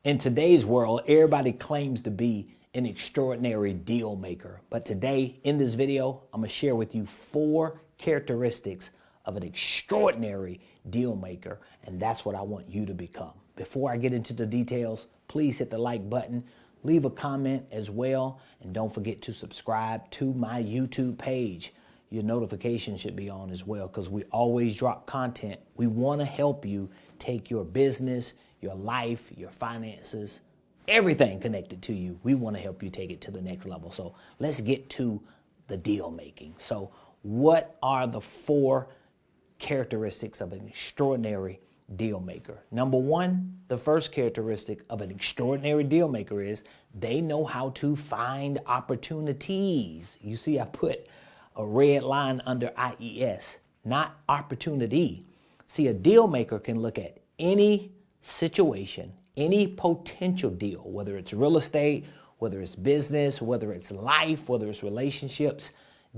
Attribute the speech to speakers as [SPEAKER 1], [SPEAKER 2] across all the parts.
[SPEAKER 1] In today's world, everybody claims to be an extraordinary deal maker. But today, in this video, I'm gonna share with you 4 characteristics of an extraordinary deal maker, and that's what I want you to become. Before I get into the details, please hit the like button, leave a comment as well, and don't forget to subscribe to my YouTube page. Your notification should be on as well because we always drop content. We want to help you take your business, your life, your finances, everything connected to you. We want to help you take it to the next level. So let's get to the deal making. So what are the 4 characteristics of an extraordinary deal maker? Number 1, the first characteristic of an extraordinary deal maker is they know how to find opportunities. You see, I put a red line under IES, not opportunity. See, a deal maker can look at any situation, any potential deal, whether it's real estate, whether it's business, whether it's life, whether it's relationships.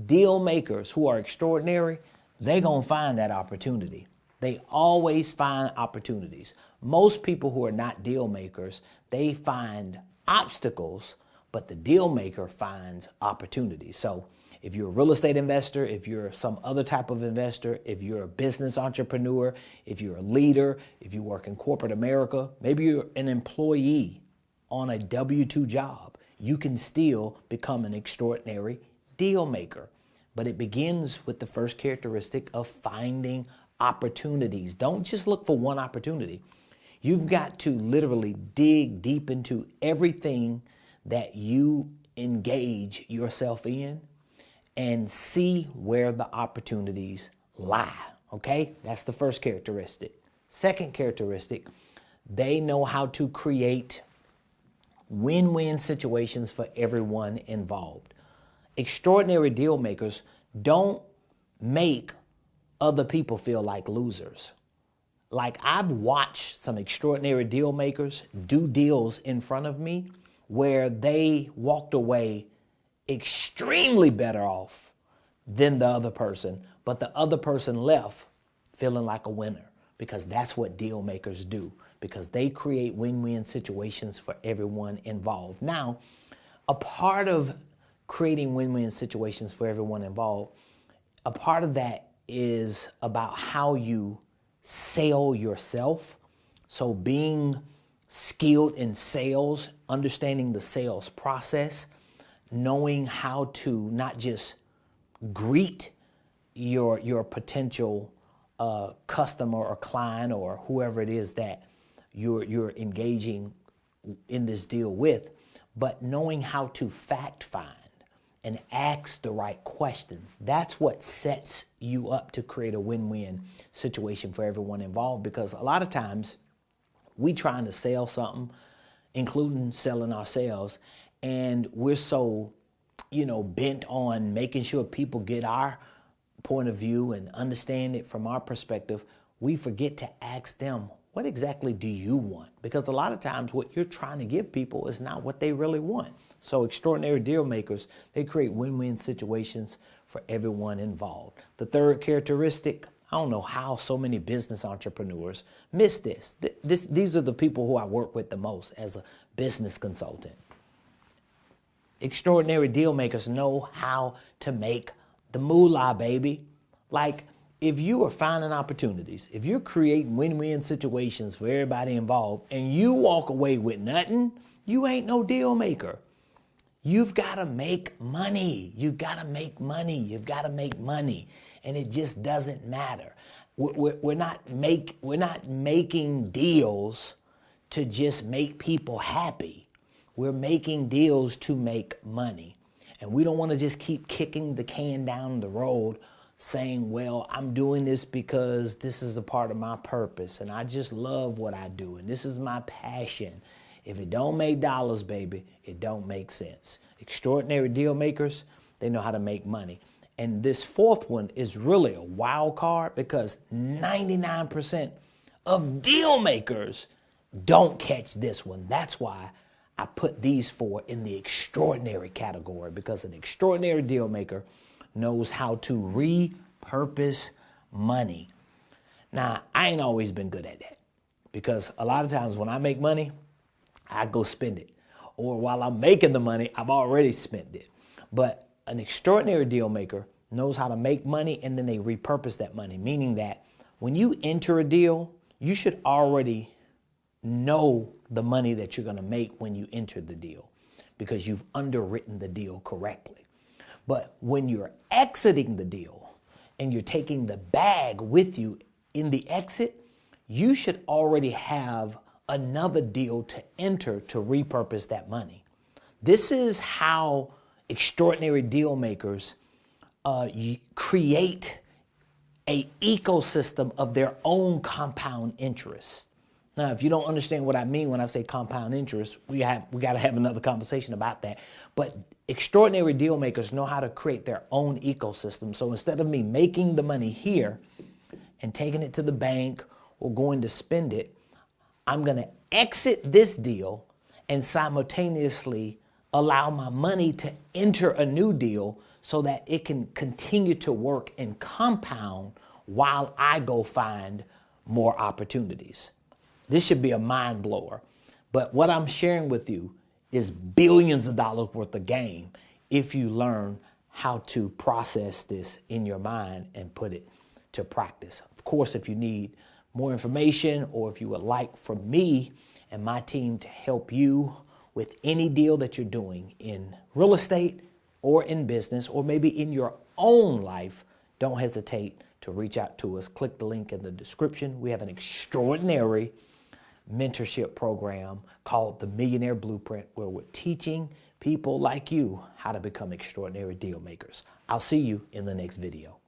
[SPEAKER 1] Deal makers who are extraordinary, they're going to find that opportunity. They always find opportunities. Most people who are not deal makers, they find obstacles, but the deal maker finds opportunities. So if you're a real estate investor, if you're some other type of investor, if you're a business entrepreneur, if you're a leader, if you work in corporate America, maybe you're an employee on a W-2 job, you can still become an extraordinary deal maker. But it begins with the first characteristic of finding opportunities. Don't just look for one opportunity. You've got to literally dig deep into everything that you engage yourself in and see where the opportunities lie, okay? That's the first characteristic. Second characteristic, they know how to create win-win situations for everyone involved. Extraordinary deal makers don't make other people feel like losers. Like, I've watched some extraordinary deal makers do deals in front of me where they walked away extremely better off than the other person, but the other person left feeling like a winner, because that's what deal makers do, because they create win-win situations for everyone involved. Now, a part of creating win-win situations for everyone involved, a part of that is about how you sell yourself. So being skilled in sales, understanding the sales process, knowing how to not just greet your potential customer or client or whoever it is that you're engaging in this deal with, but knowing how to fact find and ask the right questions. That's what sets you up to create a win-win situation for everyone involved, because a lot of times we trying to sell something, including selling ourselves, and we're so, bent on making sure people get our point of view and understand it from our perspective, we forget to ask them, what exactly do you want? Because a lot of times what you're trying to give people is not what they really want. So extraordinary deal makers, they create win-win situations for everyone involved. The third characteristic, I don't know how so many business entrepreneurs miss this. These are the people who I work with the most as a business consultant. Extraordinary deal makers know how to make the moolah, baby. Like, if you are finding opportunities, if you're creating win-win situations for everybody involved and you walk away with nothing, you ain't no deal maker. You've got to make money. You've got to make money. You've got to make money. And it just doesn't matter. We're not making deals to just make people happy. We're making deals to make money. And we don't want to just keep kicking the can down the road saying, well, I'm doing this because this is a part of my purpose and I just love what I do and this is my passion. If it don't make dollars, baby, it don't make sense. Extraordinary deal makers, they know how to make money. And this fourth one is really a wild card, because 99% of deal makers don't catch this one. That's why I put these 4 in the extraordinary category, because an extraordinary deal maker knows how to repurpose money. Now, I ain't always been good at that, because a lot of times when I make money, I go spend it. Or while I'm making the money, I've already spent it. But an extraordinary deal maker knows how to make money and then they repurpose that money, meaning that when you enter a deal, you should already know the money that you're going to make when you enter the deal because you've underwritten the deal correctly. But when you're exiting the deal and you're taking the bag with you in the exit, you should already have another deal to enter to repurpose that money. This is how extraordinary deal makers create an ecosystem of their own compound interest. Now, if you don't understand what I mean when I say compound interest, we got to have another conversation about that. But extraordinary deal makers know how to create their own ecosystem. So instead of me making the money here and taking it to the bank or going to spend it, I'm going to exit this deal and simultaneously allow my money to enter a new deal so that it can continue to work and compound while I go find more opportunities. This should be a mind blower. But what I'm sharing with you is billions of dollars worth of game if you learn how to process this in your mind and put it to practice. Of course, if you need more information or if you would like for me and my team to help you with any deal that you're doing in real estate or in business or maybe in your own life, don't hesitate to reach out to us. Click the link in the description. We have an extraordinary mentorship program called the Millionaire Blueprint, where we're teaching people like you how to become extraordinary deal makers. I'll see you in the next video.